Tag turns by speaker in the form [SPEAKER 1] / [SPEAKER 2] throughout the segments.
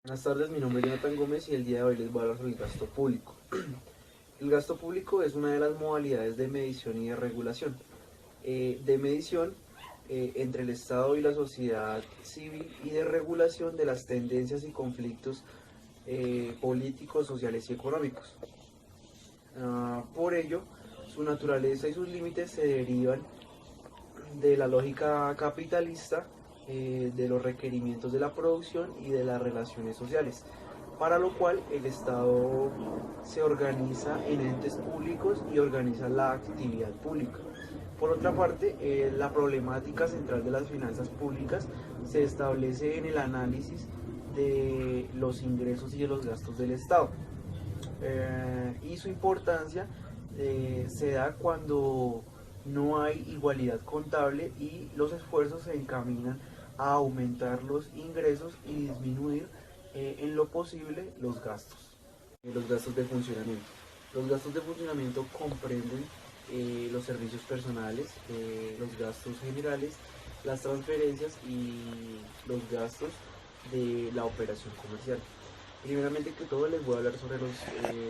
[SPEAKER 1] Buenas tardes, mi nombre es Jonathan Gómez y el día de hoy les voy a hablar sobre el gasto público. El gasto público es una de las modalidades de medición y de regulación. De medición entre el Estado y la sociedad civil y de regulación de las tendencias y conflictos políticos, sociales y económicos. Por ello, su naturaleza y sus límites se derivan de la lógica capitalista, de los requerimientos de la producción y de las relaciones sociales, para lo cual el Estado se organiza en entes públicos y organiza la actividad pública. Por otra parte, la problemática central de las finanzas públicas se establece en el análisis de los ingresos y de los gastos del Estado. Y su importancia se da cuando no hay igualdad contable y los esfuerzos se encaminan a aumentar los ingresos y disminuir en lo posible los gastos. Los gastos de funcionamiento. Los gastos de funcionamiento comprenden los servicios personales, los gastos generales, las transferencias y los gastos de la operación comercial. Primeramente que todo les voy a hablar sobre los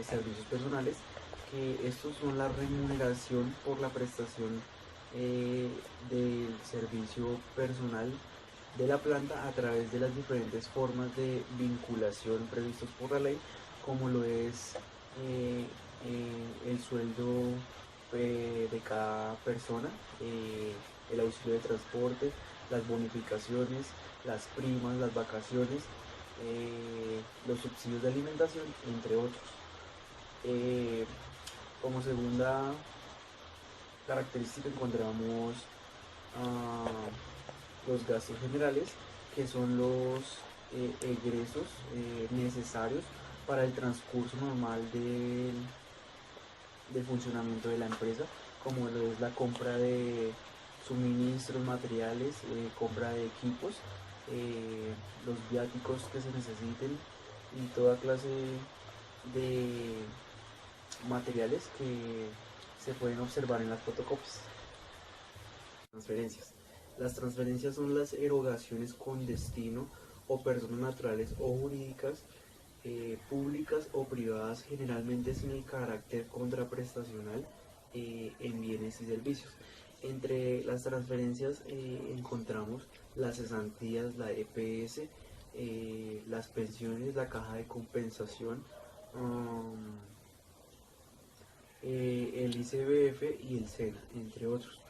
[SPEAKER 1] servicios personales, que estos son la remuneración por la prestación del servicio personal de la planta a través de las diferentes formas de vinculación previstos por la ley, como lo es el sueldo de cada persona, el auxilio de transporte, las bonificaciones, las primas, las vacaciones, los subsidios de alimentación, entre otros. Eh, Como segunda característica encontramos los gastos generales, que son los egresos necesarios para el transcurso normal del funcionamiento de la empresa, como lo es la compra de suministros, materiales, compra de equipos, los viáticos que se necesiten y toda clase de materiales que se pueden observar en las fotocopias. Transferencias. Las transferencias son las erogaciones con destino o personas naturales o jurídicas, públicas o privadas, generalmente sin el carácter contraprestacional en bienes y servicios. Entre las transferencias encontramos las cesantías, la EPS, las pensiones, la caja de compensación, um, el ICBF y el SENA, entre otros.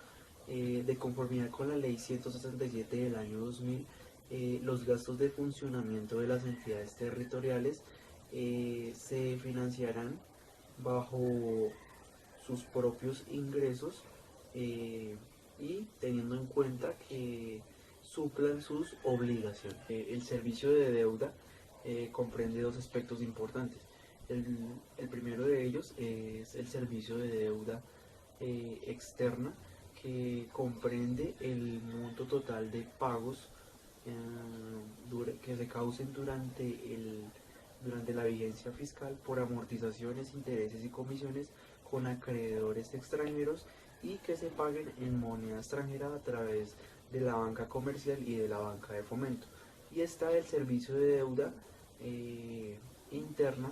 [SPEAKER 1] De conformidad con la Ley 167 del año 2000, los gastos de funcionamiento de las entidades territoriales se financiarán bajo sus propios ingresos y teniendo en cuenta que suplan sus obligaciones. El servicio de deuda comprende dos aspectos importantes. El, el primero de ellos es el servicio de deuda externa, que comprende el monto total de pagos que se causen durante la vigencia fiscal por amortizaciones, intereses y comisiones con acreedores extranjeros y que se paguen en moneda extranjera a través de la banca comercial y de la banca de fomento. Y está el servicio de deuda interna,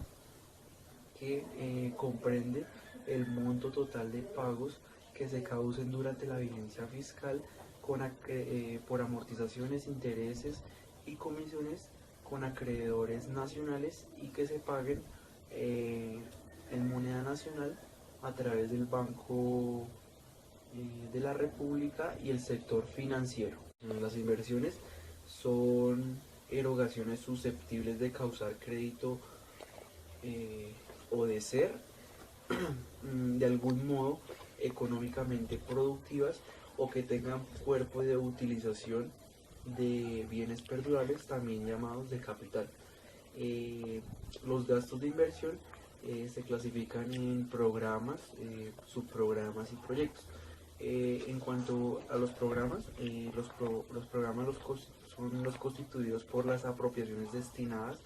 [SPEAKER 1] que comprende el monto total de pagos que se causen durante la vigencia fiscal por amortizaciones, intereses y comisiones con acreedores nacionales y que se paguen eh, en moneda nacional a través del Banco de la República y el sector financiero. Las inversiones son erogaciones susceptibles de causar crédito eh, o de ser de algún modo económicamente productivas o que tengan cuerpo de utilización de bienes perdurables, también llamados de capital. Eh, los gastos de inversión se clasifican en programas, subprogramas y proyectos. En cuanto a los programas, los programas son los constituidos por las apropiaciones destinadas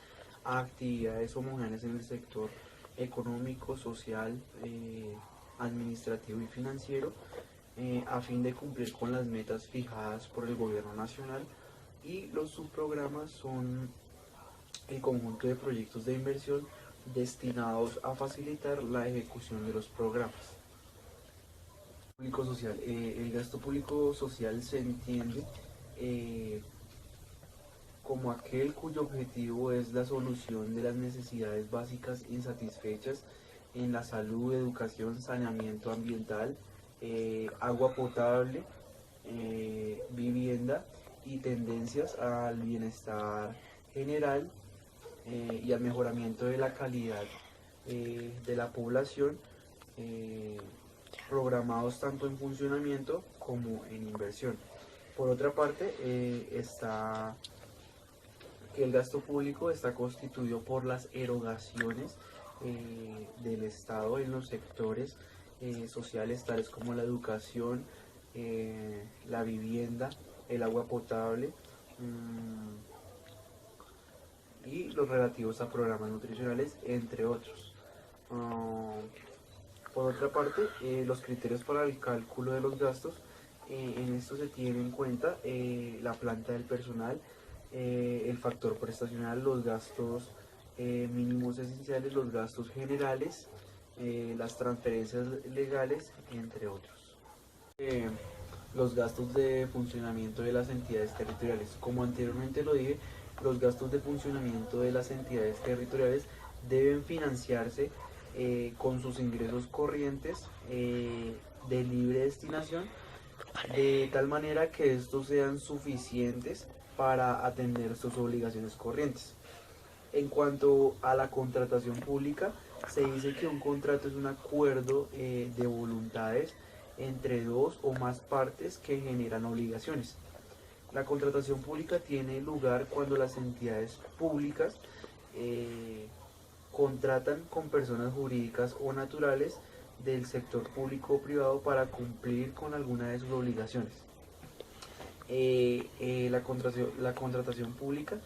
[SPEAKER 1] a actividades homogéneas en el sector económico, social, administrativo y financiero, a fin de cumplir con las metas fijadas por el gobierno nacional. Y los subprogramas son el conjunto de proyectos de inversión destinados a facilitar la ejecución de los programas. Público social. El gasto público social se entiende eh, como aquel cuyo objetivo es la solución de las necesidades básicas insatisfechas en la salud, educación, saneamiento ambiental, agua potable, vivienda y tendencias al bienestar general y al mejoramiento de la calidad de la población, eh, programados tanto en funcionamiento como en inversión. Por otra parte, está que el gasto público está constituido por las erogaciones del Estado en los sectores sociales tales como la educación, la vivienda, el agua potable y los relativos a programas nutricionales, entre otros. Por otra parte, los criterios para el cálculo de los gastos, en esto se tiene en cuenta la planta del personal, el factor prestacional, los gastos mínimos esenciales, los gastos generales, las transferencias legales, entre otros. Eh, los gastos de funcionamiento de las entidades territoriales. Como anteriormente lo dije, los gastos de funcionamiento de las entidades territoriales deben financiarse con sus ingresos corrientes de libre destinación, de tal manera que estos sean suficientes para atender sus obligaciones corrientes. En cuanto a la contratación pública, se dice que un contrato es un acuerdo de voluntades entre dos o más partes que generan obligaciones. La contratación pública tiene lugar cuando las entidades públicas contratan con personas jurídicas o naturales del sector público o privado para cumplir con alguna de sus obligaciones. La contratación pública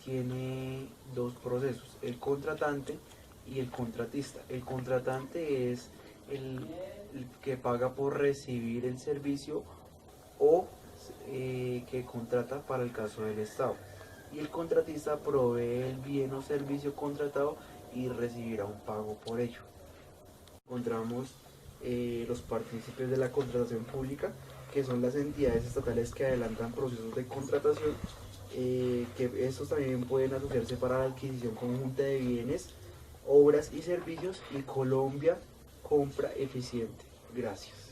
[SPEAKER 1] tiene dos procesos, el contratante y el contratista. El contratante es el que paga por recibir el servicio o que contrata para el caso del Estado. Y el contratista provee el bien o servicio contratado y recibirá un pago por ello. Encontramos los partícipes de la contratación pública, que son las entidades estatales que adelantan procesos de contratación, que estos también pueden asociarse para la adquisición conjunta de bienes, obras y servicios, y Colombia compra eficiente. Gracias.